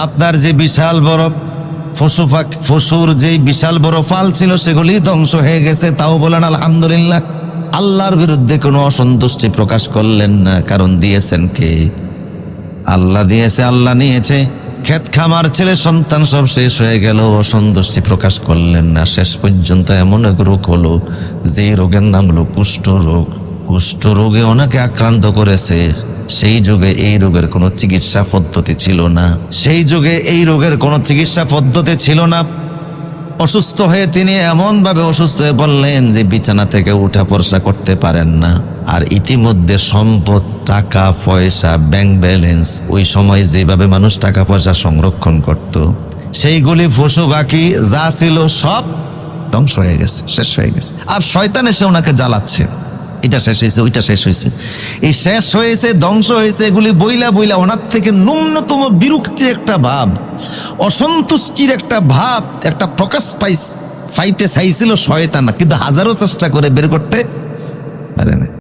আপনার যে বিশাল বড় পশুর যে বিশাল বড় ফাল ছিল সেগুলি ধ্বংস হয়ে গেছে, তাও বলেন আলহামদুলিল্লাহ। আল্লাহর বিরুদ্ধে কোনো অসন্তুষ্টি প্রকাশ করলেন না, কারণ দিয়েছেন কে? আল্লাহ দিয়েছে, আল্লাহ নিয়েছে। ক্ষেত খামার ছেলে সন্তান সব শেষ হয়ে গেল, অসন্তুষ্টি প্রকাশ করলেন না। শেষ পর্যন্ত এমন এক রোগ হলো, যে রোগের নাম হলো কুষ্ঠ রোগ। কুষ্ঠ রোগে অনেকে আক্রান্ত করেছে। সেই যুগে এই রোগের কোনো চিকিৎসা পদ্ধতি ছিল না। সেই যুগে এই রোগের কোনো চিকিৎসা পদ্ধতি ছিল না। অসুস্থ হয়ে তিনি এমনভাবে অসুস্থ হয়ে পড়লেন যে বিছানা থেকে উঠা পড়া করতে পারেন না। আর ইতিমধ্যে সম্পদ, টাকা পয়সা, ব্যাংক ব্যালেন্স, ওই সময় যেভাবে মানুষ টাকা পয়সা সংরক্ষণ করত, সেইগুলি পশু পাখি যা ছিল সব ধ্বংস হয়ে গেছে, শেষ হয়ে গেছে। আর শয়তান এসে ওনাকে জ্বালাচ্ছে, এটা শেষ হয়েছে, ওইটা শেষ হয়েছে, এই শেষ হয়েছে, ধ্বংস হয়েছে, এগুলি বইলা বইলা ওনার থেকে ন্যূনতম বিরক্তির একটা ভাব, অসন্তুষ্টির একটা ভাব, একটা প্রকাশ পাইতে চাইছিল শয়তান, কিন্তু হাজারো চেষ্টা করে বের করতে